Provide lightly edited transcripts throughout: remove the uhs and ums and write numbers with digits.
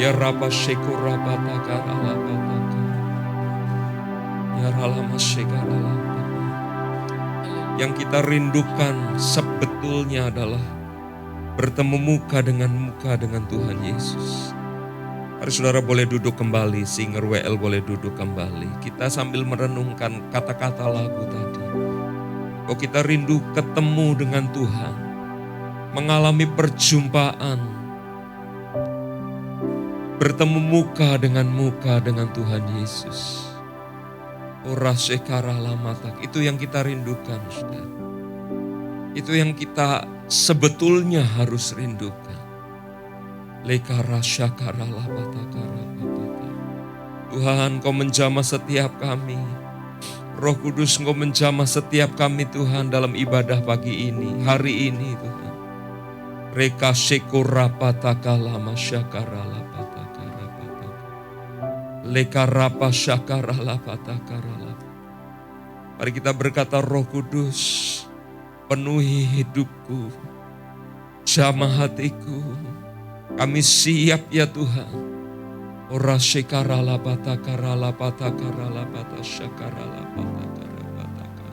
Ya Rabba Shekurabata Karalapataka. Ya Ralama Shekaralapa. Yang kita rindukan sebetulnya adalah bertemu muka dengan Tuhan Yesus. Mari saudara boleh duduk kembali, singer WL boleh duduk kembali. Kita sambil merenungkan kata-kata lagu tadi. Kalau kita rindu ketemu dengan Tuhan, mengalami perjumpaan, bertemu muka dengan Tuhan Yesus. Ora sekara lamatak, itu yang kita rindukan, saudara. Itu yang kita sebetulnya harus rindukan. Lekara syakara lapatakara pataka. Tuhan, Kau menjamah setiap kami. Roh Kudus, Engkau menjamah setiap kami Tuhan dalam ibadah pagi ini, hari ini Tuhan. Reka sekura pataka lama syakara lapataka rapataka. Leka rapa syakara lapataka ralap. Mari kita berkata, Roh Kudus, penuhi hidupku, jamah hatiku. Kami siap ya Tuhan. Ora syakara lapataka ralapataka ralapata syakara lapataka rapataka.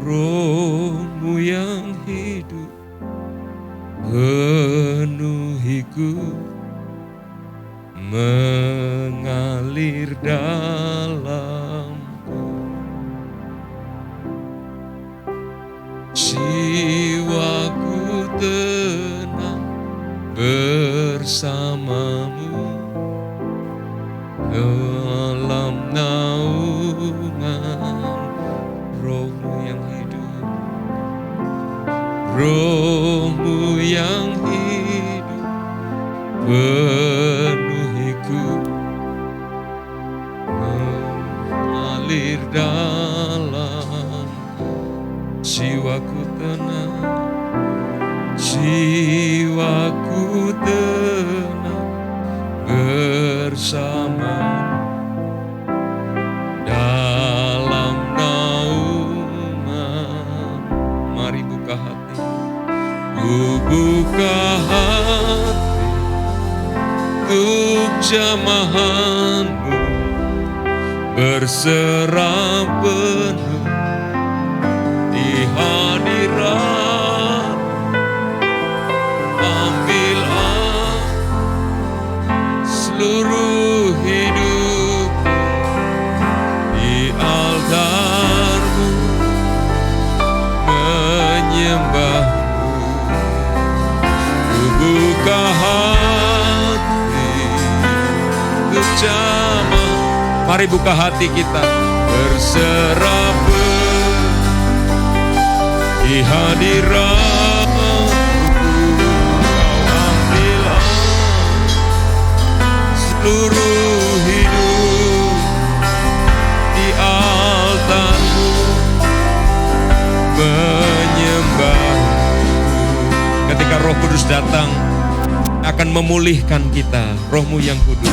Roh-Mu yang hidup penuhiku, mengalir dalamku. Jiwaku tenang bersamamu dalam naungan Roh-Mu yang hidup. Roh-Mu yang hidup penuhiku, mengalir dalam jiwaku tenang, jiwaku tenang bersama dalam naungan. Mari buka hati, ku buka hati untuk jamahan-Mu, berserah penuh di hadirat. Ambil seluruh hidup di altar-Mu, menyembah-Mu. Ku buka hati untuk jamah. Mari buka hati kita, berserah di hadirat-Mu. Kau ambillah seluruh hidup di altar-Mu, menyembah-Mu. Ketika Roh Kudus datang, akan memulihkan kita. Roh-Mu yang kudus,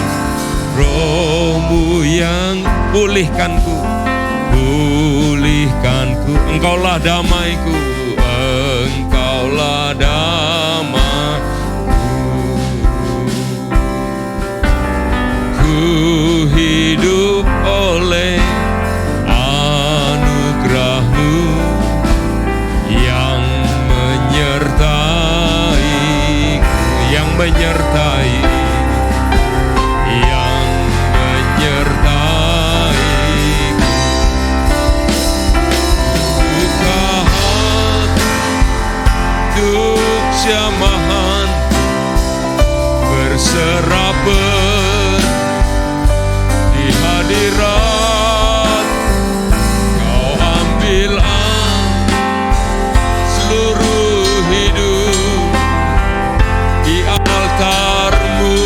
Roh-Mu yang pulihkanku, pulihkanku. Engkaulah damaiku, Engkaulah damaiku. Ku hidup oleh anugerah-Mu yang menyertai, yang menyertai, yang menyertai. Buka hati untuk jamahan, berserah di hadirat. Kau ambil seluruh hidup di altar-Mu,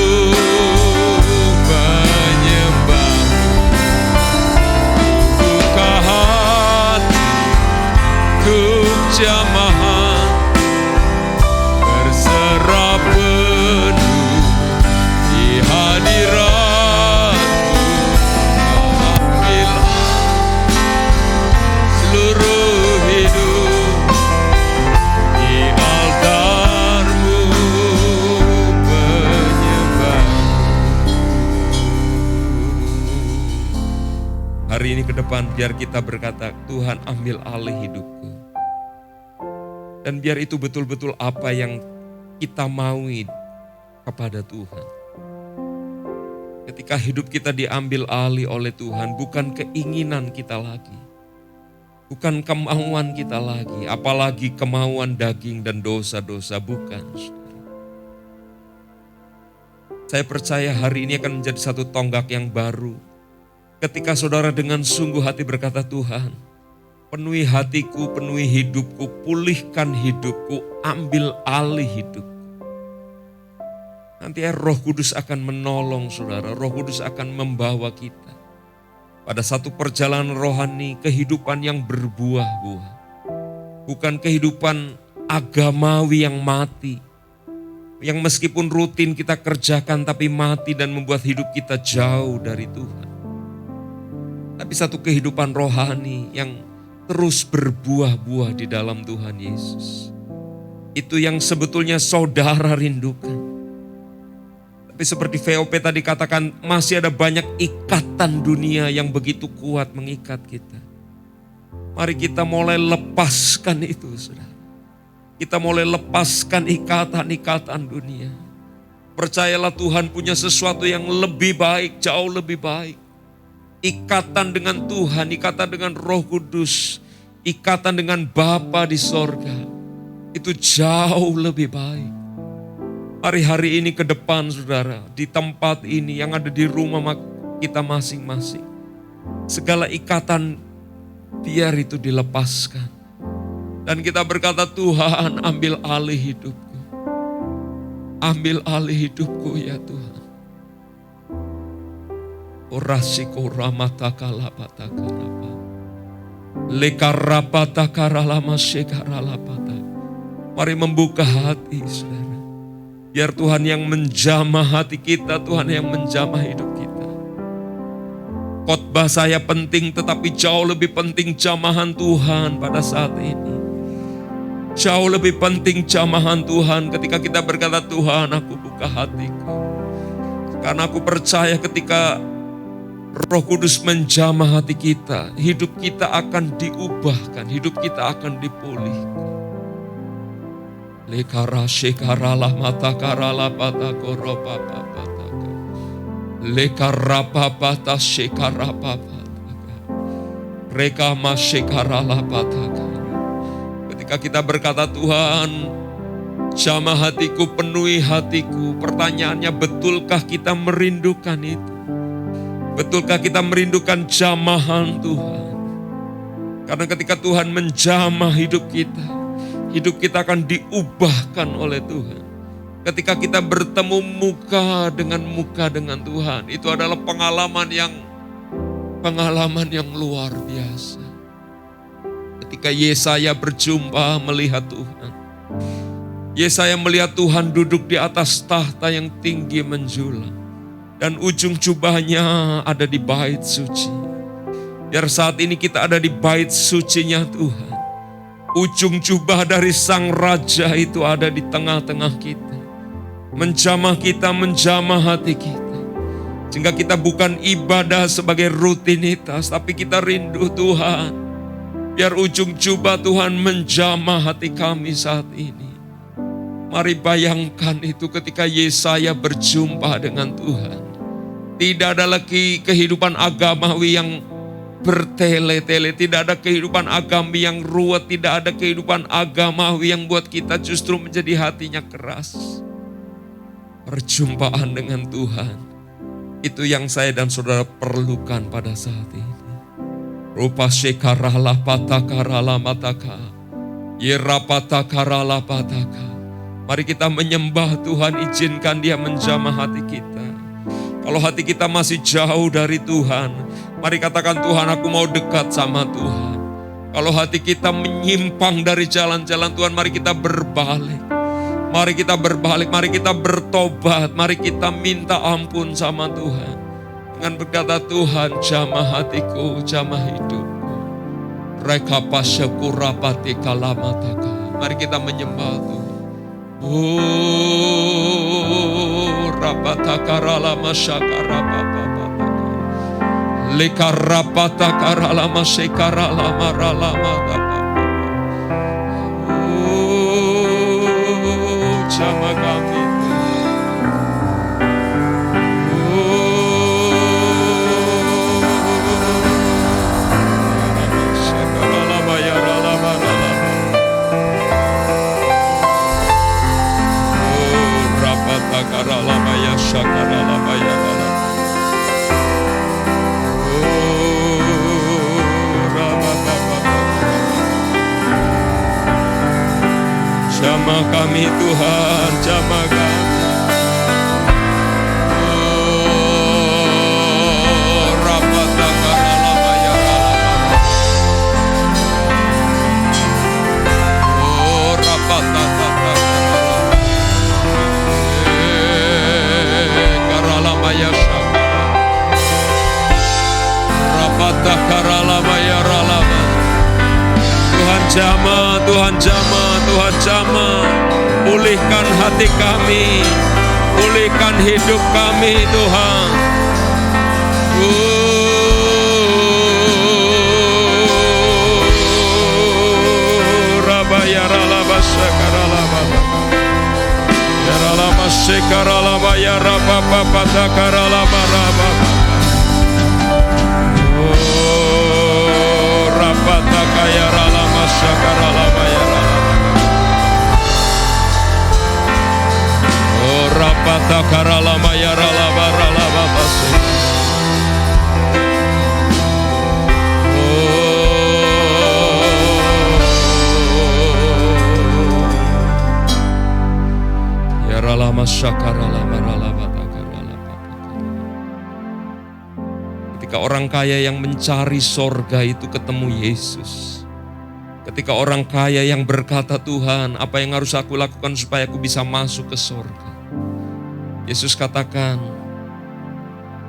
menyembah. Buka hati untuk jamahan, berserah penuh di hadirat-Mu. Kau ambil seluruh hidup di altar-Mu, menyembah. depan biar kita berkata, Tuhan ambil alih hidupku. Dan biar itu betul-betul apa yang kita maui kepada Tuhan. Ketika hidup kita diambil alih oleh Tuhan, bukan keinginan kita lagi. Bukan kemauan kita lagi, apalagi kemauan daging dan dosa-dosa, bukan. Saya percaya hari ini akan menjadi satu tonggak yang baru. Ketika saudara dengan sungguh hati berkata, Tuhan, penuhi hatiku, penuhi hidupku, pulihkan hidupku, ambil alih hidupku. Nanti Roh Kudus akan menolong saudara, Roh Kudus akan membawa kita pada satu perjalanan rohani, kehidupan yang berbuah-buah. Bukan kehidupan agamawi yang mati, yang meskipun rutin kita kerjakan tapi mati dan membuat hidup kita jauh dari Tuhan. Tapi satu kehidupan rohani yang terus berbuah-buah di dalam Tuhan Yesus. Itu yang sebetulnya saudara rindukan. Tapi seperti VOP tadi katakan, masih ada banyak ikatan dunia yang begitu kuat mengikat kita. Mari kita mulai lepaskan itu, saudara. Kita mulai lepaskan ikatan-ikatan dunia. Percayalah Tuhan punya sesuatu yang lebih baik, jauh lebih baik. Ikatan dengan Tuhan, ikatan dengan Roh Kudus, ikatan dengan Bapa di sorga. Itu jauh lebih baik. Hari-hari ini ke depan saudara, di tempat ini yang ada di rumah kita masing-masing. Segala ikatan biar itu dilepaskan. Dan kita berkata, Tuhan ambil alih hidupku. Ambil alih hidupku ya Tuhan. Orasiko ramatakalapatakarapa. Lekarapatakaralama sekaralapata. Mari membuka hati saudara. Biar Tuhan yang menjamah hati kita, Tuhan yang menjamah hidup kita. Khotbah saya penting, tetapi jauh lebih penting jamahan Tuhan pada saat ini. Jauh lebih penting jamahan Tuhan ketika kita berkata, Tuhan aku buka hatiku. Karena aku percaya ketika Roh Kudus menjamah hati kita, hidup kita akan diubahkan, hidup kita akan dipulihkan. Lekara shekaralah mata karalah pata koropa pata. Lekara pata shekara pata. Reka mas shekaralah pata. Ketika kita berkata Tuhan, jamah hatiku, penuhi hatiku. Pertanyaannya, betulkah kita merindukan itu? Betulkah kita merindukan jamahan Tuhan? Karena ketika Tuhan menjamah hidup kita akan diubahkan oleh Tuhan. Ketika kita bertemu muka dengan Tuhan, itu adalah pengalaman yang luar biasa. Ketika Yesaya berjumpa melihat Tuhan. Yesaya melihat Tuhan duduk di atas tahta yang tinggi menjulang. Dan ujung jubahnya ada di bait suci. Biar saat ini kita ada di bait sucinya Tuhan. Ujung jubah dari Sang Raja itu ada di tengah-tengah kita. Menjamah kita, menjamah hati kita. Sehingga kita bukan ibadah sebagai rutinitas, tapi kita rindu Tuhan. Biar ujung jubah Tuhan menjamah hati kami saat ini. Mari bayangkan itu ketika Yesaya berjumpa dengan Tuhan. Tidak ada lagi kehidupan agamawi yang bertele-tele, tidak ada kehidupan agami yang ruwet, tidak ada kehidupan agamawi yang buat kita justru menjadi hatinya keras. Perjumpaan dengan Tuhan, itu yang saya dan saudara perlukan pada saat ini. Rupa shekarala patakarala mataka, yerapatakarala pataka. Mari kita menyembah Tuhan, izinkan Dia menjamah hati kita. Kalau hati kita masih jauh dari Tuhan, mari katakan, Tuhan aku mau dekat sama Tuhan. Kalau hati kita menyimpang dari jalan-jalan Tuhan, mari kita berbalik. Mari kita berbalik, mari kita bertobat, mari kita minta ampun sama Tuhan. Dengan berkata, Tuhan jamah hatiku, jamah hidupku. Reka pasyakurapati kalamataka. Mari kita menyembah Tuhan. Rapatakarala masyakara papa. Lekarapata karalama sekaralama ralama dapa. Oh, jama kami. Karalabaya shakaralabaya ralaba. Jamah kami Tuhan, jamah kami. Rapata karalabaya ralaba. Rapata karalabaya shakara. Rapata karalabaya ralaba. Tuhan jamah, Tuhan jamah, Tuhan jamah. Pulihkan hati kami, pulihkan hidup kami Tuhan. Rabaya ralaba sekaralaba. Ya ralaba sekaralaba ya rababa pada karalaba raba. Rapata kaya ralama sakaralaba ya ralaba. Oh rapata karalama ya ralaba ralaba basi. Ya ralama sakaralama ralaba takaralaba. Ketika orang kaya yang mencari sorga itu ketemu Yesus. Ketika orang kaya yang berkata, Tuhan, apa yang harus aku lakukan supaya aku bisa masuk ke sorga? Yesus katakan,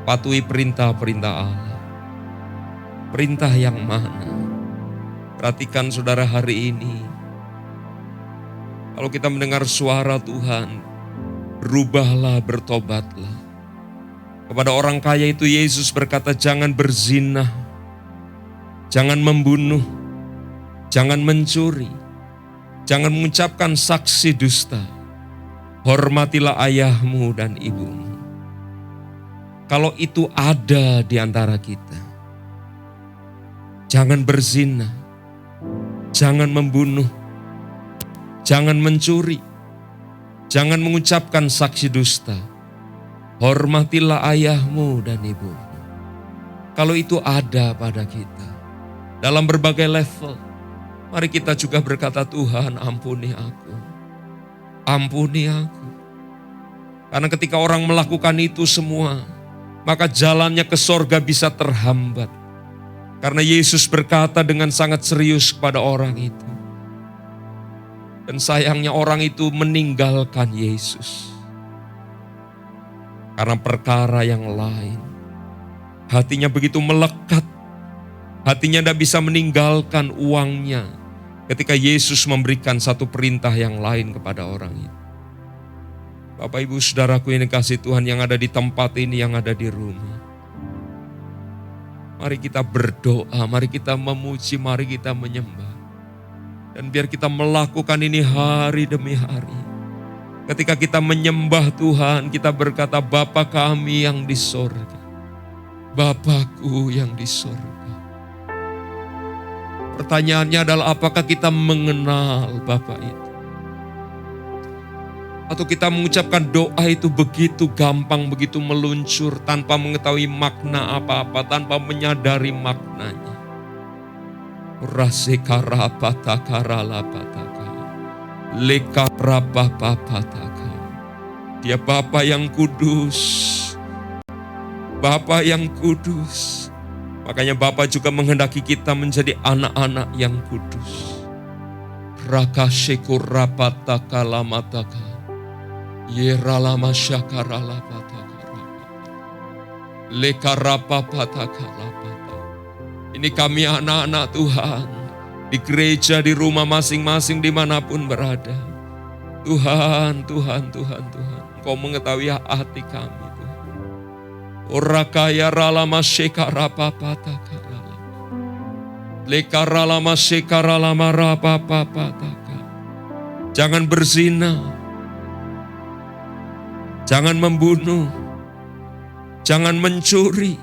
patuhi perintah-perintah Allah. Perintah yang mana? Perhatikan saudara hari ini. Kalau kita mendengar suara Tuhan, berubahlah, bertobatlah. Kepada orang kaya itu Yesus berkata, jangan berzina, jangan membunuh, jangan mencuri, jangan mengucapkan saksi dusta, hormatilah ayahmu dan ibumu. Kalau itu ada di antara kita, jangan berzina, jangan membunuh, jangan mencuri, jangan mengucapkan saksi dusta, hormatilah ayahmu dan ibumu. Kalau itu ada pada kita, dalam berbagai level, mari kita juga berkata, Tuhan ampuni aku. Ampuni aku. Karena ketika orang melakukan itu semua, maka jalannya ke sorga bisa terhambat. Karena Yesus berkata dengan sangat serius kepada orang itu. Dan sayangnya orang itu meninggalkan Yesus. Karena perkara yang lain. Hatinya begitu melekat. Hatinya tidak bisa meninggalkan uangnya. Ketika Yesus memberikan satu perintah yang lain kepada orang itu. Bapak ibu saudaraku yang dikasihi Tuhan yang ada di tempat ini, yang ada di rumah. Mari kita berdoa, mari kita memuji, mari kita menyembah. Dan biar kita melakukan ini hari demi hari. Ketika kita menyembah Tuhan, kita berkata, Bapa kami yang di sorga. Bapakku yang di sorga. Pertanyaannya adalah apakah kita mengenal Bapa itu? Atau kita mengucapkan doa itu begitu gampang, begitu meluncur tanpa mengetahui makna apa-apa, tanpa menyadari maknanya. Dia Bapa yang kudus. Bapa yang kudus. Makanya Bapa juga menghendaki kita menjadi anak-anak yang kudus. Raka syekur rapataka lamataka. Yeralama syakaralapataka. Lekarapapataka lapata. Ini kami anak-anak Tuhan. Di gereja, di rumah masing-masing, dimanapun berada. Tuhan, Tuhan, Tuhan, Tuhan. Engkau mengetahui hati kami Tuhan. Orakaya ralama shekara papata karala. Lekaralama shekaralama rapapapataka. Jangan berzina. Jangan membunuh. Jangan mencuri.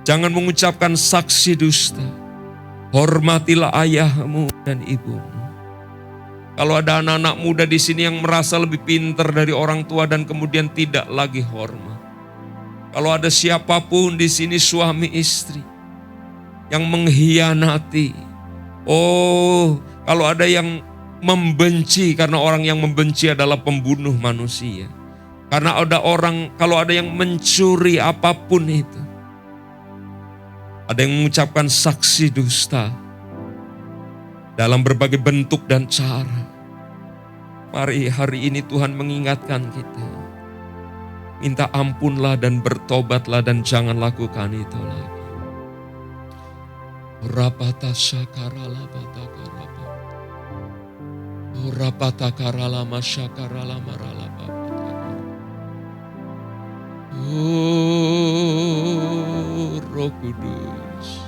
Jangan mengucapkan saksi dusta. Hormatilah ayahmu dan ibumu. Kalau ada anak-anak muda di sini yang merasa lebih pintar dari orang tua dan kemudian tidak lagi hormat. Kalau ada siapapun di sini suami istri yang mengkhianati. Oh, kalau ada yang membenci, karena orang yang membenci adalah pembunuh manusia. Karena kalau ada yang mencuri apapun itu. Ada yang mengucapkan saksi dusta dalam berbagai bentuk dan cara. Mari hari ini Tuhan mengingatkan kita. Minta ampunlah dan bertobatlah dan jangan lakukan itu lagi. Rapata syakarala batakaraba. Rapata karala masyakarala marala babataka. Roh Kudus.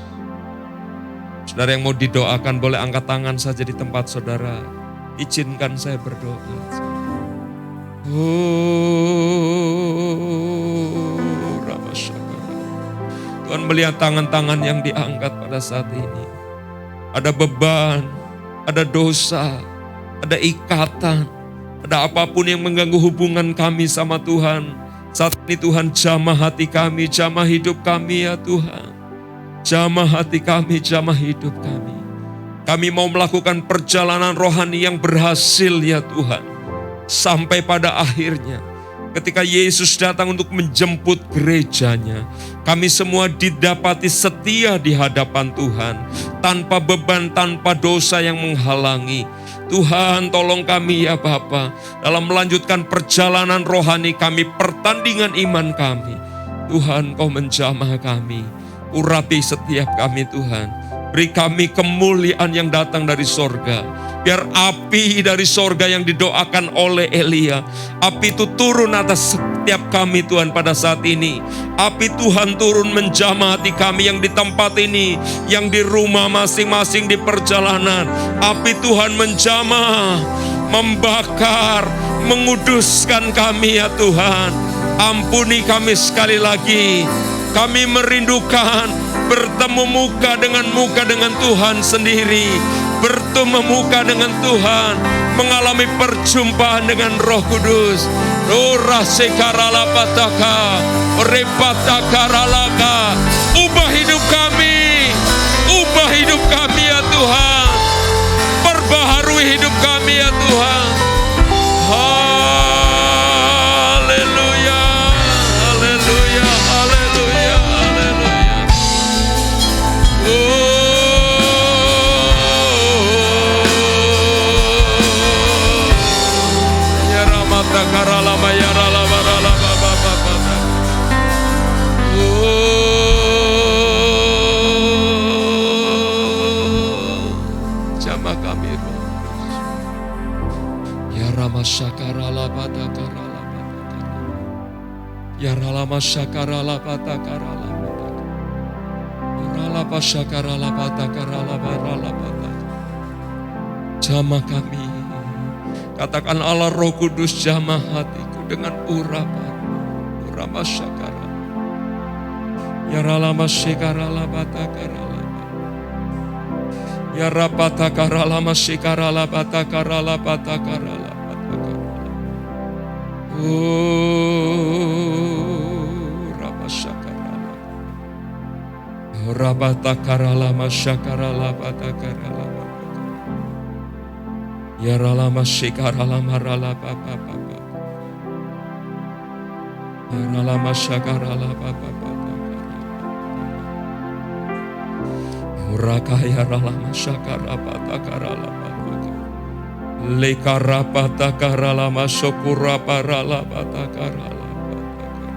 Saudara yang mau didoakan boleh angkat tangan saja di tempat saudara. Izinkan saya berdoa. Tuhan melihat tangan-tangan yang diangkat pada saat ini. Ada beban, ada dosa, ada ikatan, ada apapun yang mengganggu hubungan kami sama Tuhan. Saat ini Tuhan jamah hati kami, jamah hidup kami ya Tuhan. Jamah hati kami, jamah hidup kami. Kami mau melakukan perjalanan rohani yang berhasil ya Tuhan. Sampai pada akhirnya ketika Yesus datang untuk menjemput gerejanya, kami semua didapati setia di hadapan Tuhan. Tanpa beban, tanpa dosa yang menghalangi. Tuhan tolong kami ya Bapa dalam melanjutkan perjalanan rohani kami, pertandingan iman kami. Tuhan Kau menjamah kami, urapi setiap kami Tuhan. Beri kami kemuliaan yang datang dari sorga. Biar api dari sorga yang didoakan oleh Elia, api itu turun atas setiap kami Tuhan pada saat ini. Api Tuhan turun menjamah hati kami yang di tempat ini, yang di rumah masing-masing di perjalanan. Api Tuhan menjamah, membakar, menguduskan kami ya Tuhan. Ampuni kami sekali lagi. Kami merindukan bertemu muka dengan Tuhan sendiri. Bertemu muka dengan Tuhan. Mengalami perjumpaan dengan Roh Kudus. Ora sekarala pataka. Repatakaralaka. Ubah hidup kami. Ubah hidup kami ya Tuhan. Perbaharui hidup kami ya Tuhan. Jamah kami Roh. Ya Rama Syakarala Batakarala Batakarala. Ya Rama Syakarala Batakarala Batakarala. Rala Syakarala Batakarala Barala Batakarala. Jamah kami. Katakan Allah Roh Kudus jamah hatiku dengan urapan. Urama Syakara. Ya Ralama Syakarala Batakarala. Ya Rapatakarala Masyakarala Batakarala Batakarala Batakarala. Rama Syakarala. Rabatakarala Masyakarala Batakarala. Ya Ralama Syakarala Marala Papa Papa. Ya Ralama Syakarala Papa Papa. Urakaya Ralama Syakara Batakarala Papa. Lekara Batakarala Masokura Parala Batakarala Batakarala.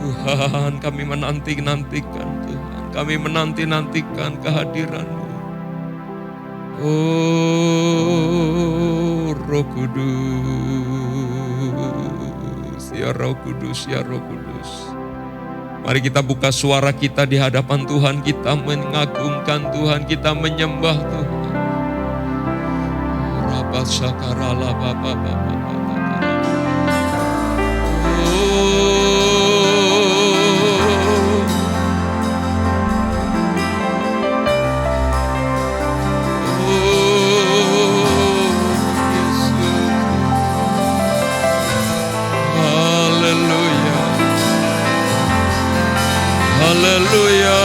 Tuhan, kami menanti-nantikan Tuhan. Kami menanti-nantikan kehadiran-Mu. Oh Roh Kudus, ya Roh Kudus, ya Roh Kudus. Mari kita buka suara kita di hadapan Tuhan, kita mengagungkan Tuhan, kita menyembah Tuhan. Rabasakarala baba baba baba. Haleluya. Haleluya,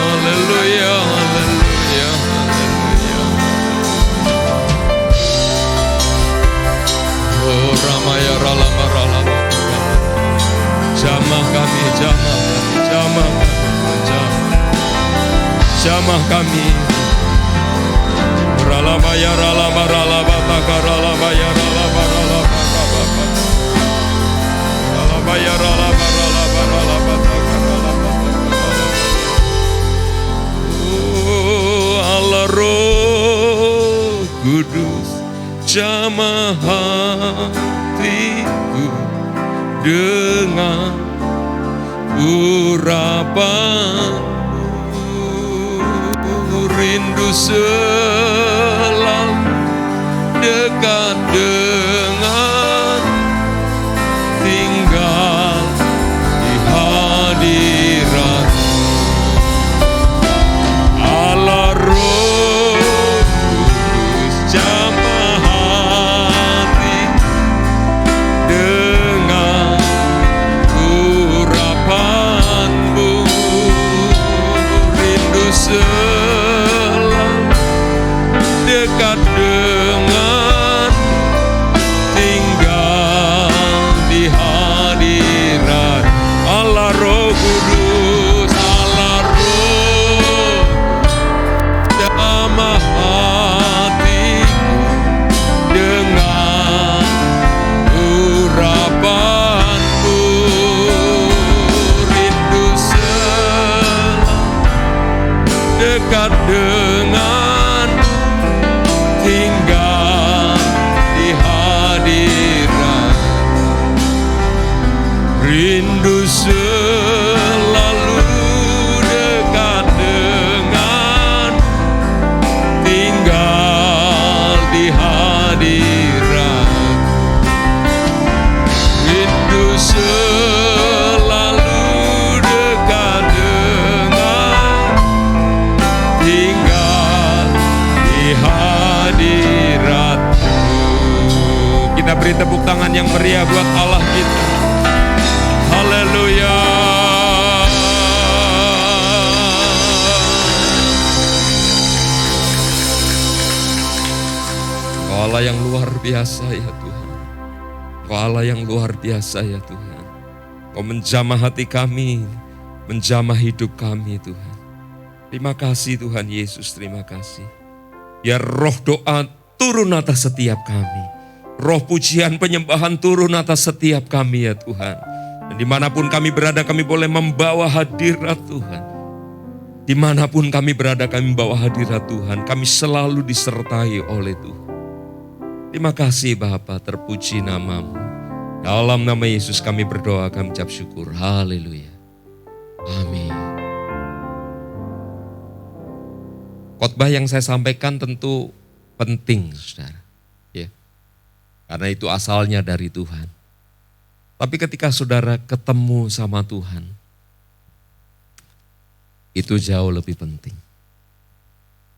haleluya, haleluya. Oh Ramaya Ralama Ralama. Jamah kami, jamah kami, jamah kami, jamah kami. Ralama ya ralama ralama takaralama ya ralama ralama ralama. Ralama ya ralama ralama ralama takaralama takaralama. Oh Allah Roh Kudus, jamah hatiku dengan urapan. Rindu selalu dekat dengan, tinggal di hadirat Allah Roh Kudus, jamah hati dengan urapan-Mu. Rindu dekat dengan, tinggal di hadirat Allah Roh Kudus. Allah Roh, jamah hatiku dengan urapan-Mu. Rindu selalu dekat dengan, tinggal di hadirat. Rindu selalu dekat dengan, tinggal di hadirat. Rindu selalu dekat dengan, tinggal di hadirat-Mu. Kita beri tepuk tangan yang meriah buat Allah kita. Haleluya. Engkau Allah yang luar biasa ya Tuhan. Engkau Allah yang luar biasa ya Tuhan. Engkau menjamah hati kami, menjamah hidup kami Tuhan. Terima kasih Tuhan Yesus, terima kasih. Biar roh doa turun atas setiap kami. Roh pujian penyembahan turun atas setiap kami ya Tuhan. Dan dimanapun kami berada, kami boleh membawa hadirat Tuhan. Dimanapun kami berada, kami membawa hadirat Tuhan. Kami selalu disertai oleh Tuhan. Terima kasih Bapa, terpuji nama-Mu. Dalam nama Yesus kami berdoa, kami ucap syukur. Haleluya. Amin. Khotbah yang saya sampaikan tentu penting, saudara. Ya. Karena itu asalnya dari Tuhan. Tapi ketika saudara ketemu sama Tuhan, itu jauh lebih penting.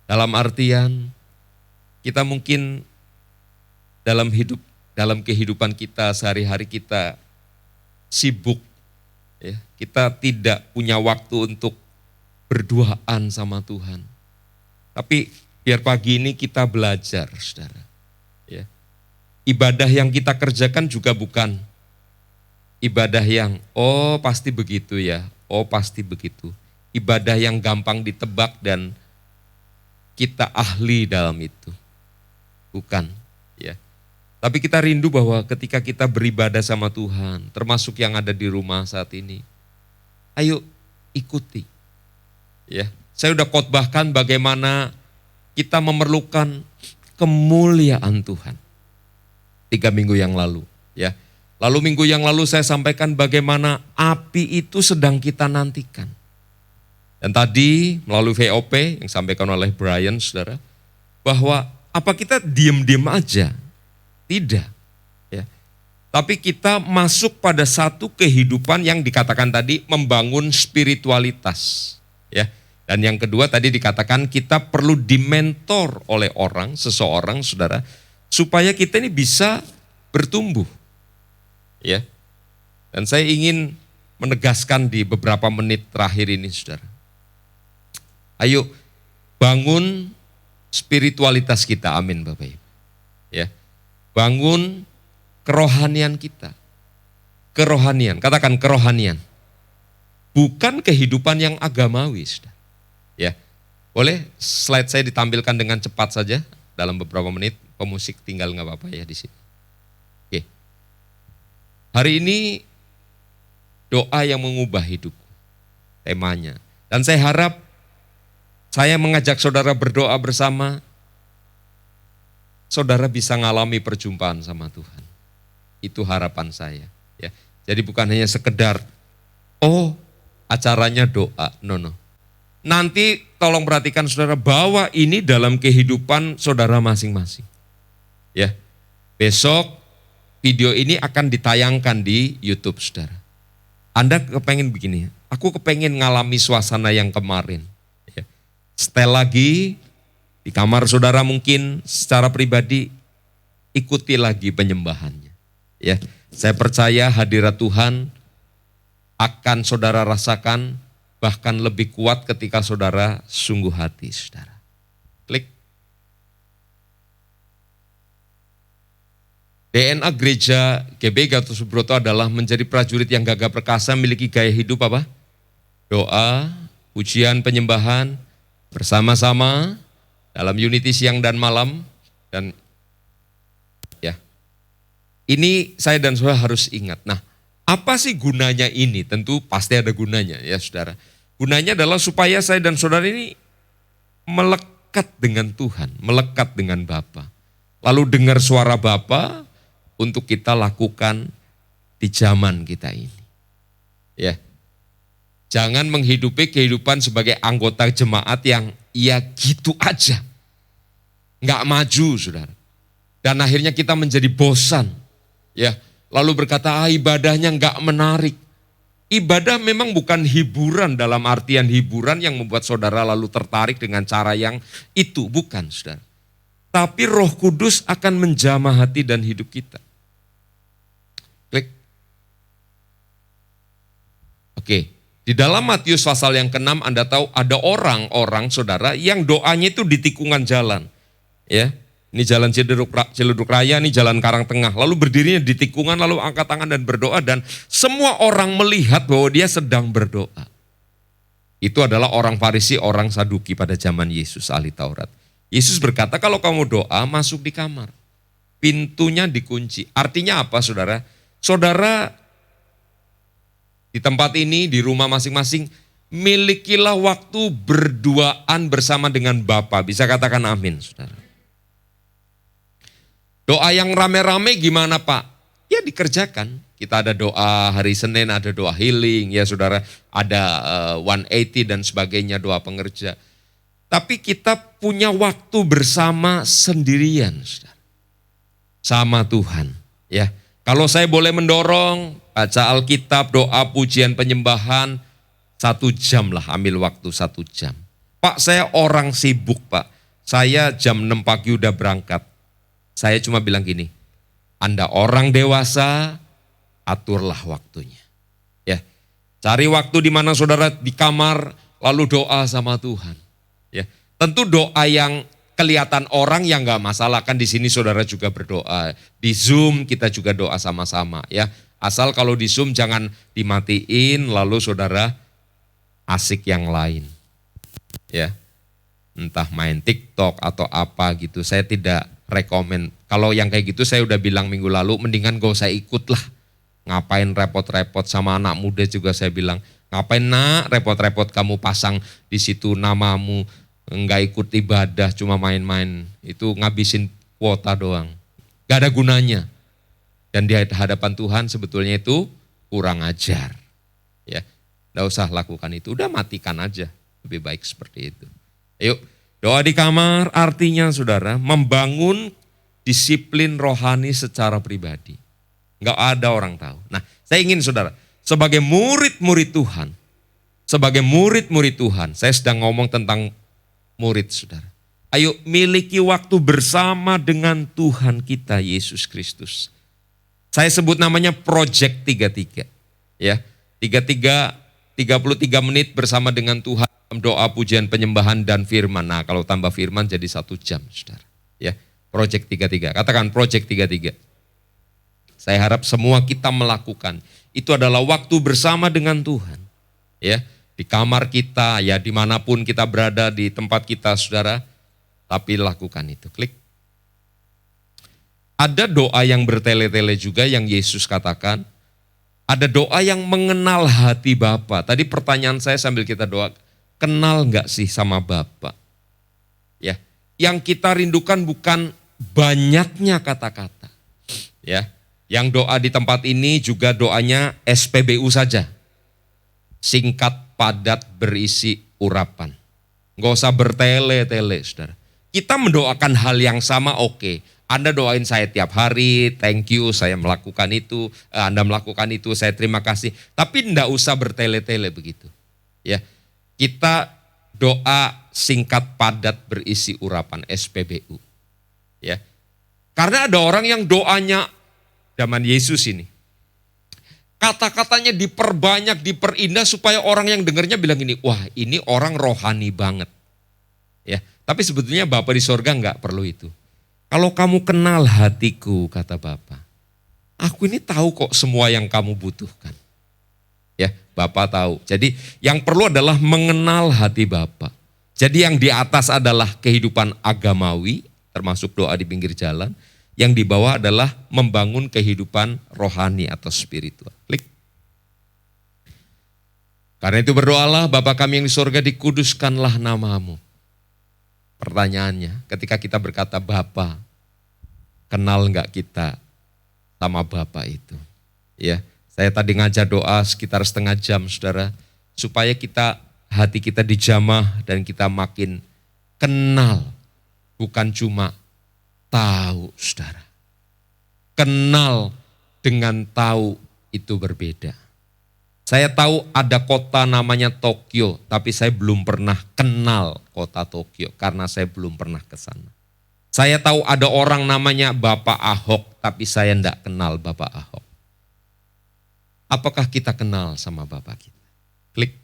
Dalam artian, kita mungkin dalam kehidupan kita sehari-hari kita sibuk. Ya. Kita tidak punya waktu untuk berduaan sama Tuhan. Tapi biar pagi ini kita belajar, saudara. Ya. Ibadah yang kita kerjakan juga bukan ibadah yang, oh pasti begitu ya, oh pasti begitu. Ibadah yang gampang ditebak dan kita ahli dalam itu. Bukan, ya. Tapi kita rindu bahwa ketika kita beribadah sama Tuhan, termasuk yang ada di rumah saat ini, ayo ikuti. Ya, saya udah khotbahkan bagaimana kita memerlukan kemuliaan Tuhan. 3 minggu yang lalu, ya. Lalu minggu yang lalu saya sampaikan bagaimana api itu sedang kita nantikan. Dan tadi melalui VOP yang disampaikan oleh Brian, saudara, bahwa apa kita diam-diam aja? Tidak. Ya. Tapi kita masuk pada satu kehidupan yang dikatakan tadi membangun spiritualitas. Ya. Dan yang kedua tadi dikatakan kita perlu dimentor oleh orang, seseorang, saudara, supaya kita ini bisa bertumbuh. Ya. Dan saya ingin menegaskan di beberapa menit terakhir ini, saudara. Ayo bangun spiritualitas kita, amin Bapak Ibu. Ya. Bangun kerohanian kita. Kerohanian, katakan kerohanian. Bukan kehidupan yang agamawi, saudara. Ya. Boleh slide saya ditampilkan dengan cepat saja dalam beberapa menit, pemusik tinggal nggak apa-apa ya di sini. Oke. Hari ini doa yang mengubah hidupku, temanya. Dan saya harap saya mengajak saudara berdoa bersama, saudara bisa ngalami perjumpaan sama Tuhan. Itu harapan saya. Ya. Jadi bukan hanya sekedar, oh acaranya doa, no. Nanti tolong perhatikan saudara, bawa ini dalam kehidupan saudara masing-masing. Ya, besok video ini akan ditayangkan di YouTube saudara. Anda kepengen begini, aku kepengen ngalami suasana yang kemarin. Setel lagi, di kamar saudara mungkin secara pribadi, ikuti lagi penyembahannya. Ya, saya percaya hadirat Tuhan akan saudara rasakan, bahkan lebih kuat ketika saudara sungguh hati, saudara. Klik. DNA Gereja GBI Gatot Subroto adalah menjadi prajurit yang gagah perkasa, memiliki gaya hidup apa? Doa, pujian, penyembahan, bersama-sama dalam unity siang dan malam. Dan ya, ini saya dan saudara harus ingat. Nah, apa sih gunanya ini? Tentu pasti ada gunanya ya saudara. Gunanya adalah supaya saya dan saudara ini melekat dengan Tuhan, melekat dengan Bapa. Lalu dengar suara Bapa untuk kita lakukan di zaman kita ini. Ya. Jangan menghidupi kehidupan sebagai anggota jemaat yang ya gitu aja. Nggak maju, saudara. Dan akhirnya kita menjadi bosan. Ya, lalu berkata, ibadahnya nggak menarik. Ibadah memang bukan hiburan dalam artian hiburan yang membuat saudara lalu tertarik dengan cara yang itu. Bukan, saudara. Tapi Roh Kudus akan menjamah hati dan hidup kita. Klik. Oke. Di dalam Matius pasal yang ke-6 Anda tahu ada orang-orang saudara yang doanya itu di tikungan jalan. Ya, ini jalan Ciledug Raya, ini jalan Karangtengah. Lalu berdirinya di tikungan, lalu angkat tangan dan berdoa. Dan semua orang melihat bahwa dia sedang berdoa. Itu adalah orang Farisi, orang Saduki pada zaman Yesus, ahli Taurat. Yesus berkata kalau kamu doa masuk di kamar. Pintunya dikunci. Artinya apa saudara? Saudara di tempat ini, di rumah masing-masing, milikilah waktu berduaan bersama dengan Bapa. Bisa katakan amin, saudara. Doa yang rame-rame gimana Pak? Ya dikerjakan. Kita ada doa hari Senin, ada doa healing, ya saudara. Ada 180 dan sebagainya, doa pengerja. Tapi kita punya waktu bersama sendirian, saudara. Sama Tuhan, ya. Kalau saya boleh mendorong, baca Alkitab, doa, pujian, penyembahan, 1 jam lah, ambil waktu 1 jam. Pak, saya orang sibuk Pak, saya jam 6 pagi udah berangkat. Saya cuma bilang gini, Anda orang dewasa, aturlah waktunya. Ya, cari waktu di mana saudara di kamar, lalu doa sama Tuhan. Ya, tentu doa yang kelihatan orang yang nggak masalah, kan di sini saudara juga berdoa. Di Zoom kita juga doa sama-sama ya. Asal kalau di Zoom jangan dimatiin lalu saudara asik yang lain. Ya. Entah main TikTok atau apa gitu. Saya tidak rekomen. Kalau yang kayak gitu saya udah bilang minggu lalu mendingan gak usah ikut lah. Ngapain repot-repot, sama anak muda juga saya bilang. Ngapain nak repot-repot kamu pasang di situ namamu, nggak ikut ibadah, cuma main-main, itu ngabisin kuota doang. Gak ada gunanya. Dan di hadapan Tuhan sebetulnya itu kurang ajar. Ya, nggak usah lakukan itu, udah matikan aja. Lebih baik seperti itu. Ayo, doa di kamar artinya saudara, membangun disiplin rohani secara pribadi. Nggak ada orang tahu. Nah, saya ingin saudara, sebagai murid-murid Tuhan, saya sedang ngomong tentang murid saudara. Ayo miliki waktu bersama dengan Tuhan kita Yesus Kristus. Saya sebut namanya Project 33. Ya, 33 menit bersama dengan Tuhan, doa, pujian, penyembahan, dan firman. Nah, kalau tambah firman jadi 1 jam saudara. Ya, Project 33, katakan Project 33. Saya harap semua kita melakukan. Itu adalah waktu bersama dengan Tuhan. Ya, di kamar kita, ya dimanapun kita berada, di tempat kita saudara, tapi lakukan itu. Klik. Ada doa yang bertele-tele juga yang Yesus katakan. Ada doa yang mengenal hati Bapa. Tadi pertanyaan saya sambil kita doa, kenal enggak sih sama Bapa? Ya, yang kita rindukan bukan banyaknya kata-kata. Ya, yang doa di tempat ini juga doanya SPBU saja. Singkat, padat, berisi urapan. Enggak usah bertele-tele, saudara. Kita mendoakan hal yang sama, oke. Anda doain saya tiap hari, thank you, saya melakukan itu. Anda melakukan itu, saya terima kasih. Tapi enggak usah bertele-tele begitu. Ya, kita doa singkat, padat, berisi urapan, SPBU. Ya, karena ada orang yang doanya zaman Yesus ini, kata-katanya diperbanyak, diperindah supaya orang yang dengarnya bilang ini, wah ini orang rohani banget. Ya, tapi sebetulnya Bapa di sorga enggak perlu itu. Kalau kamu kenal hatiku, kata Bapa, aku ini tahu kok semua yang kamu butuhkan. Ya, Bapa tahu. Jadi yang perlu adalah mengenal hati Bapa. Jadi yang di atas adalah kehidupan agamawi, termasuk doa di pinggir jalan. Yang di bawah adalah membangun kehidupan rohani atau spiritual. Klik. Karena itu berdoalah, Bapa kami yang di sorga, dikuduskanlah namamu. Pertanyaannya, ketika kita berkata Bapa, kenal enggak kita sama Bapa itu? Ya, saya tadi ngajar doa sekitar setengah jam, saudara, supaya hati kita dijamah dan kita makin kenal, bukan cuma tahu, saudara. Kenal dengan tahu itu berbeda. Saya tahu ada kota namanya Tokyo, tapi saya belum pernah kenal kota Tokyo karena saya belum pernah ke sana. Saya tahu ada orang namanya Bapak Ahok, tapi saya tidak kenal Bapak Ahok. Apakah kita kenal sama Bapak kita? Klik.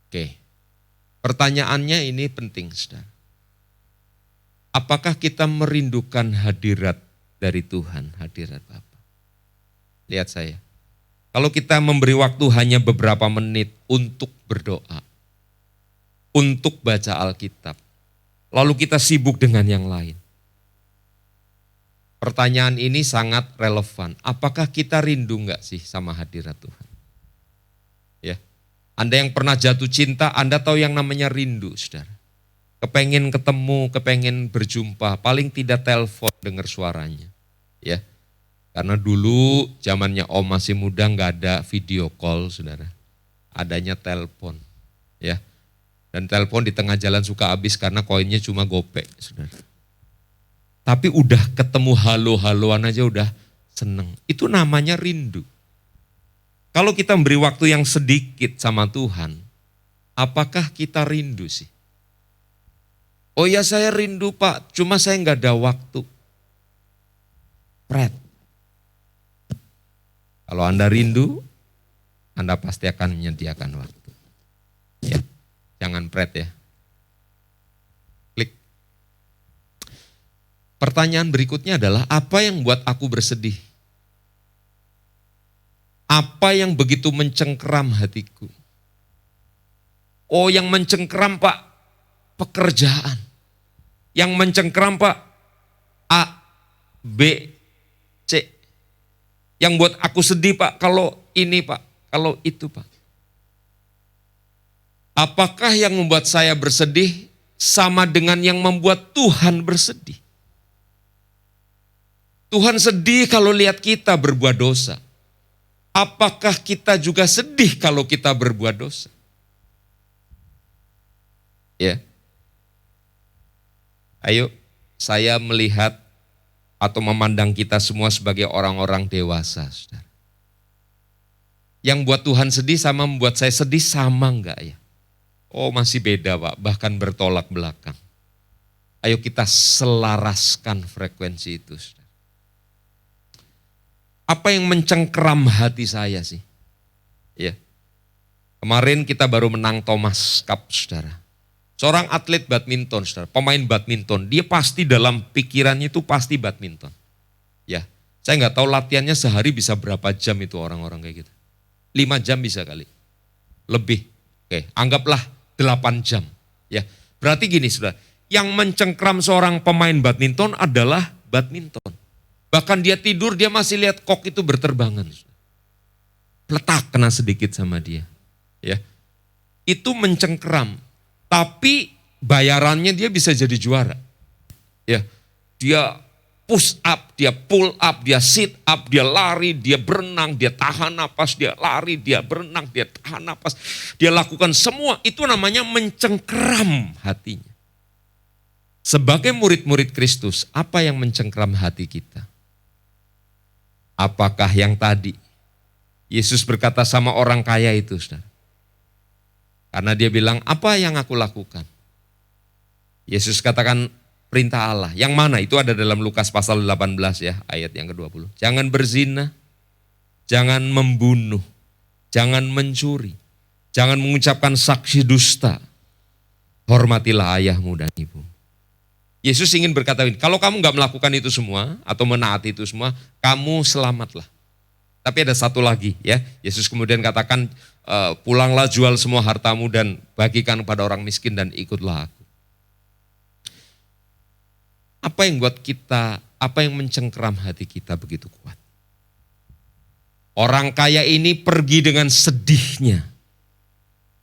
Oke. Pertanyaannya ini penting, saudara. Apakah kita merindukan hadirat dari Tuhan, hadirat Bapa? Lihat saya, kalau kita memberi waktu hanya beberapa menit untuk berdoa, untuk baca Alkitab, lalu kita sibuk dengan yang lain. Pertanyaan ini sangat relevan. Apakah kita rindu enggak sih sama hadirat Tuhan? Ya, Anda yang pernah jatuh cinta, Anda tahu yang namanya rindu, saudara. Kepengen ketemu, kepengen berjumpa, paling tidak telepon dengar suaranya. Ya. Karena dulu zamannya Om masih muda nggak ada video call, saudara. Adanya telepon, ya. Dan telepon di tengah jalan suka habis karena koinnya cuma gopek, saudara. Tapi udah ketemu halo-haloan aja udah seneng. Itu namanya rindu. Kalau kita memberi waktu yang sedikit sama Tuhan, apakah kita rindu sih? Oh ya saya rindu Pak, cuma saya nggak ada waktu. Pret. Kalau Anda rindu, Anda pasti akan menyediakan waktu. Ya, jangan pret ya. Klik. Pertanyaan berikutnya adalah, apa yang buat aku bersedih? Apa yang begitu mencengkeram hatiku? Oh, yang mencengkeram Pak, pekerjaan. Yang mencengkeram Pak, A, B, C. Yang buat aku sedih Pak, kalau ini Pak, kalau itu Pak. Apakah yang membuat saya bersedih sama dengan yang membuat Tuhan bersedih? Tuhan sedih kalau lihat kita berbuat dosa. Apakah kita juga sedih kalau kita berbuat dosa? Ya. Ayo, saya melihat atau memandang kita semua sebagai orang-orang dewasa, saudara. Yang buat Tuhan sedih sama membuat saya sedih sama enggak ya? Oh, masih beda Pak, bahkan bertolak belakang. Ayo kita selaraskan frekuensi itu, saudara. Apa yang mencengkeram hati saya sih? Ya. Kemarin kita baru menang Thomas Cup, saudara. Seorang atlet badminton, saudara, pemain badminton, dia pasti dalam pikirannya itu pasti badminton. Ya, saya nggak tahu latihannya sehari bisa berapa jam itu orang-orang kayak gitu. 5 jam bisa kali, lebih. Oke, anggaplah 8 jam. Ya, berarti gini, saudara, yang mencengkram seorang pemain badminton adalah badminton. Bahkan dia tidur, dia masih lihat kok itu berterbangan. Letak kena sedikit sama dia. Ya, itu mencengkram. Tapi bayarannya dia bisa jadi juara. Ya, dia push up, dia pull up, dia sit up, dia lari, dia berenang, dia tahan napas, dia lari, dia berenang, dia tahan napas. Dia lakukan semua, itu namanya mencengkeram hatinya. Sebagai murid-murid Kristus, apa yang mencengkeram hati kita? Apakah yang tadi Yesus berkata sama orang kaya itu, saudara? Karena dia bilang, apa yang aku lakukan? Yesus katakan perintah Allah. Yang mana? Itu ada dalam Lukas pasal 18 ya, ayat yang ke-20. Jangan berzina, jangan membunuh, jangan mencuri, jangan mengucapkan saksi dusta. Hormatilah ayahmu dan ibu. Yesus ingin berkata, kalau kamu gak melakukan itu semua, atau menaati itu semua, kamu selamatlah. Tapi ada satu lagi ya, Yesus kemudian katakan, pulanglah jual semua hartamu dan bagikan kepada orang miskin dan ikutlah aku. Apa yang buat kita, apa yang mencengkeram hati kita begitu kuat? Orang kaya ini pergi dengan sedihnya.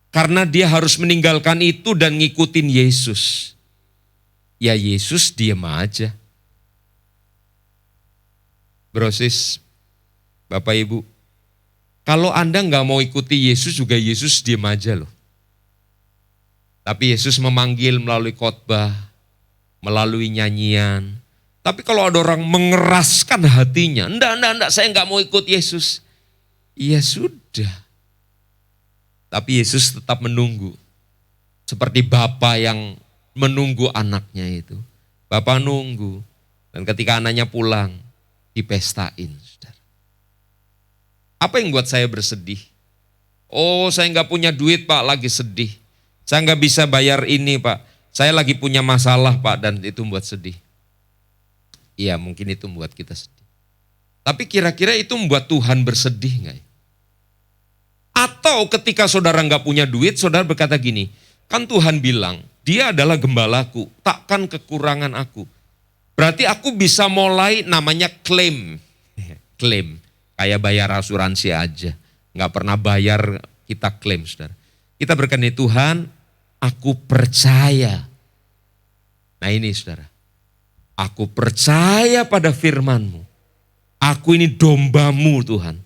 Karena dia harus meninggalkan itu dan ngikutin Yesus. Ya Yesus diam aja. Brosis, Bapak Ibu, kalau Anda nggak mau ikuti Yesus juga Yesus diam aja loh. Tapi Yesus memanggil melalui khotbah, melalui nyanyian. Tapi kalau ada orang mengeraskan hatinya, enggak, saya nggak mau ikut Yesus. Ya sudah. Tapi Yesus tetap menunggu. Seperti Bapa yang menunggu anaknya itu. Bapak nunggu. Dan ketika anaknya pulang, dipestain. Saudara. Apa yang buat saya bersedih? Oh, saya nggak punya duit Pak, lagi sedih. Saya nggak bisa bayar ini Pak. Saya lagi punya masalah Pak, dan itu membuat sedih. Iya, mungkin itu membuat kita sedih. Tapi kira-kira itu membuat Tuhan bersedih nggak ya? Atau ketika saudara nggak punya duit, saudara berkata gini, kan Tuhan bilang, Dia adalah gembalaku, takkan kekurangan aku. Berarti aku bisa mulai namanya klaim. Klaim, kayak bayar asuransi aja. Nggak pernah bayar, kita klaim saudara. Kita berkata, Tuhan, aku percaya. Nah ini saudara, aku percaya pada firman-Mu. Aku ini domba-Mu Tuhan.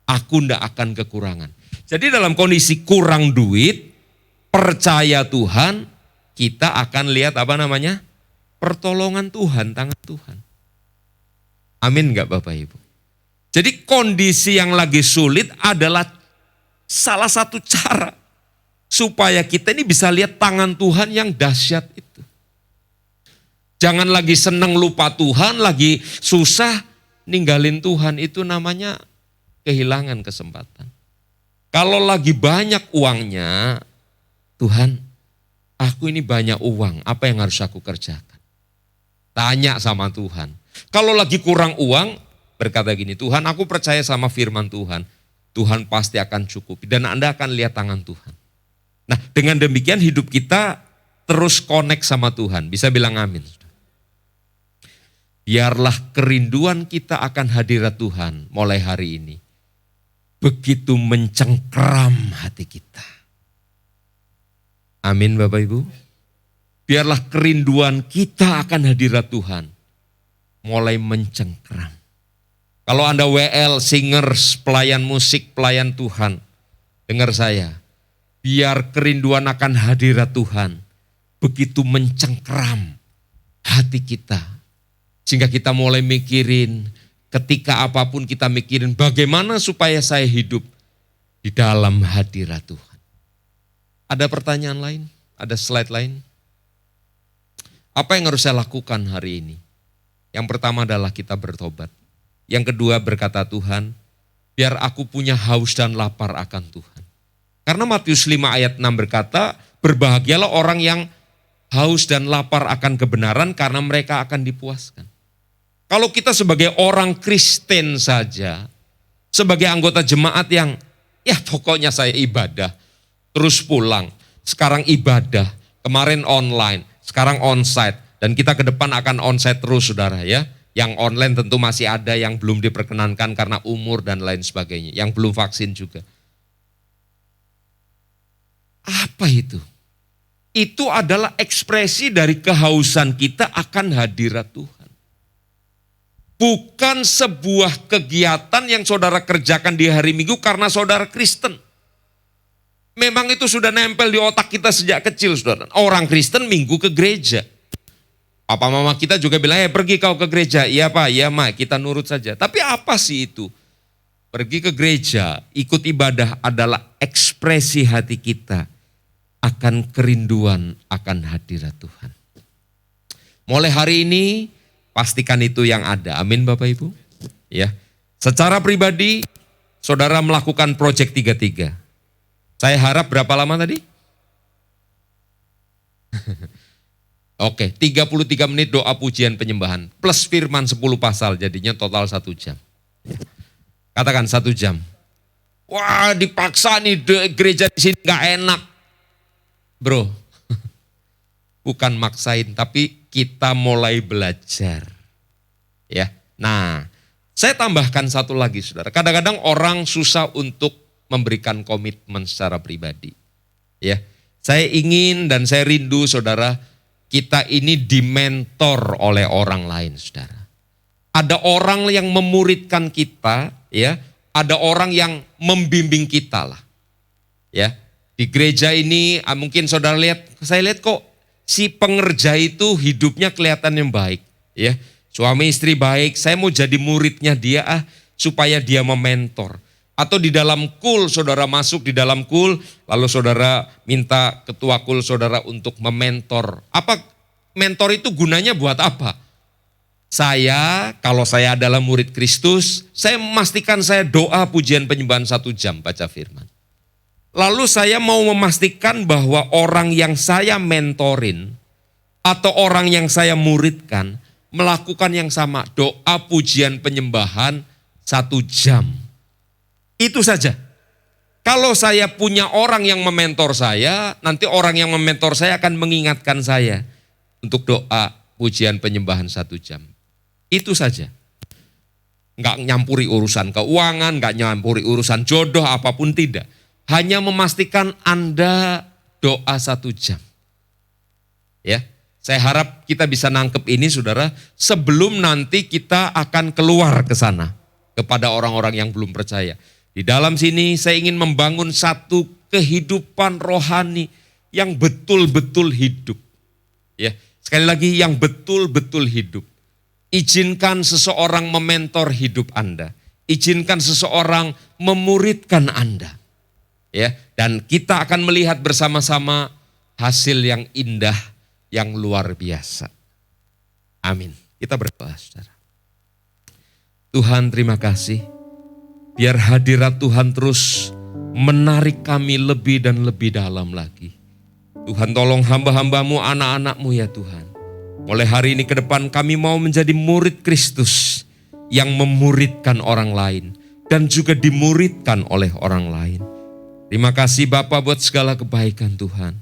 Aku tidak akan kekurangan. Jadi dalam kondisi kurang duit, percaya Tuhan, kita akan lihat apa namanya? Pertolongan Tuhan, tangan Tuhan. Amin enggak Bapak Ibu? Jadi kondisi yang lagi sulit adalah salah satu cara supaya kita ini bisa lihat tangan Tuhan yang dahsyat itu. Jangan lagi seneng lupa Tuhan, lagi susah ninggalin Tuhan, itu namanya kehilangan kesempatan. Kalau lagi banyak uangnya, Tuhan, aku ini banyak uang, apa yang harus aku kerjakan? Tanya sama Tuhan. Kalau lagi kurang uang, berkata gini, Tuhan aku percaya sama firman Tuhan. Tuhan pasti akan cukupi dan Anda akan lihat tangan Tuhan. Nah dengan demikian hidup kita terus connect sama Tuhan. Bisa bilang amin. Biarlah kerinduan kita akan hadirat Tuhan mulai hari ini begitu mencengkeram hati kita. Amin Bapak Ibu. Biarlah kerinduan kita akan hadirat Tuhan mulai mencengkeram. Kalau Anda WL, singers, pelayan musik, pelayan Tuhan, dengar saya, biar kerinduan akan hadirat Tuhan begitu mencengkeram hati kita. Sehingga kita mulai mikirin, ketika apapun kita mikirin bagaimana supaya saya hidup di dalam hadirat Tuhan. Ada pertanyaan lain? Ada slide lain? Apa yang harus saya lakukan hari ini? Yang pertama adalah kita bertobat. Yang kedua berkata Tuhan, biar aku punya haus dan lapar akan Tuhan. Karena Matius 5 ayat 6 berkata, berbahagialah orang yang haus dan lapar akan kebenaran karena mereka akan dipuaskan. Kalau kita sebagai orang Kristen saja, sebagai anggota jemaat yang ya pokoknya saya ibadah, terus pulang, sekarang ibadah, kemarin online, sekarang onsite, dan kita ke depan akan onsite terus saudara ya. Yang online tentu masih ada yang belum diperkenankan karena umur dan lain sebagainya, yang belum vaksin juga. Apa itu? Itu adalah ekspresi dari kehausan kita akan hadirat Tuhan. Bukan sebuah kegiatan yang saudara kerjakan di hari Minggu karena saudara Kristen. Memang itu sudah nempel di otak kita sejak kecil saudara. Orang Kristen Minggu ke gereja. Papa mama kita juga bilang, pergi kau ke gereja. Iya Pak, iya Mak, kita nurut saja. Tapi apa sih itu? Pergi ke gereja, ikut ibadah adalah ekspresi hati kita akan kerinduan akan hadirat Tuhan. Mulai hari ini, pastikan itu yang ada. Amin Bapak Ibu. Ya. Secara pribadi, saudara melakukan Project 33. Saya harap berapa lama tadi? Oke, 33 menit doa pujian penyembahan. Plus firman 10 pasal, jadinya total 1 jam. Katakan 1 jam. Wah dipaksa nih gereja di sini gak enak. Bro, bukan maksain, tapi kita mulai belajar. Ya, nah saya tambahkan satu lagi saudara. Kadang-kadang orang susah untuk memberikan komitmen secara pribadi. Ya, saya ingin dan saya rindu saudara, kita ini dimentor oleh orang lain, saudara. Ada orang yang memuridkan kita, ya. Ada orang yang membimbing kita lah, ya. Di gereja ini mungkin saudara lihat, saya lihat kok si pengerja itu hidupnya kelihatan yang baik, ya. Suami istri baik, saya mau jadi muridnya dia supaya dia mementor. Atau di dalam kul, saudara masuk di dalam kul, lalu saudara minta ketua kul saudara untuk mementor. Apa mentor itu gunanya buat apa? Saya, kalau saya adalah murid Kristus, saya memastikan saya doa pujian penyembahan 1 jam baca firman. Lalu saya mau memastikan bahwa orang yang saya mentorin, atau orang yang saya muridkan, melakukan yang sama, doa pujian penyembahan 1 jam. Itu saja. Kalau saya punya orang yang mementor saya, nanti orang yang mementor saya akan mengingatkan saya untuk doa pujian penyembahan 1 jam. Itu saja. Enggak nyampuri urusan keuangan, enggak nyampuri urusan jodoh, apapun tidak. Hanya memastikan Anda doa 1 jam. Ya, saya harap kita bisa nangkep ini saudara, sebelum nanti kita akan keluar ke sana kepada orang-orang yang belum percaya. Di dalam sini saya ingin membangun satu kehidupan rohani yang betul-betul hidup. Ya, sekali lagi yang betul-betul hidup. Izinkan seseorang mementor hidup Anda. Izinkan seseorang memuridkan Anda. Ya, dan kita akan melihat bersama-sama hasil yang indah, yang luar biasa. Amin. Kita berdoa, saudara. Tuhan, terima kasih. Biar hadirat Tuhan terus menarik kami lebih dan lebih dalam lagi. Tuhan tolong hamba-hambamu, anak-anakmu ya Tuhan. Mulai hari ini ke depan kami mau menjadi murid Kristus yang memuridkan orang lain dan juga dimuridkan oleh orang lain. Terima kasih Bapa buat segala kebaikan Tuhan.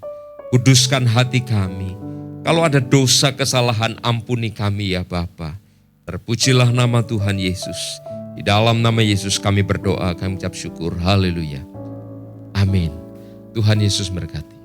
Kuduskan hati kami. Kalau ada dosa kesalahan ampuni kami ya Bapa. Terpujilah nama Tuhan Yesus. Di dalam nama Yesus kami berdoa, kami ucap syukur. Haleluya. Amin. Tuhan Yesus berkati.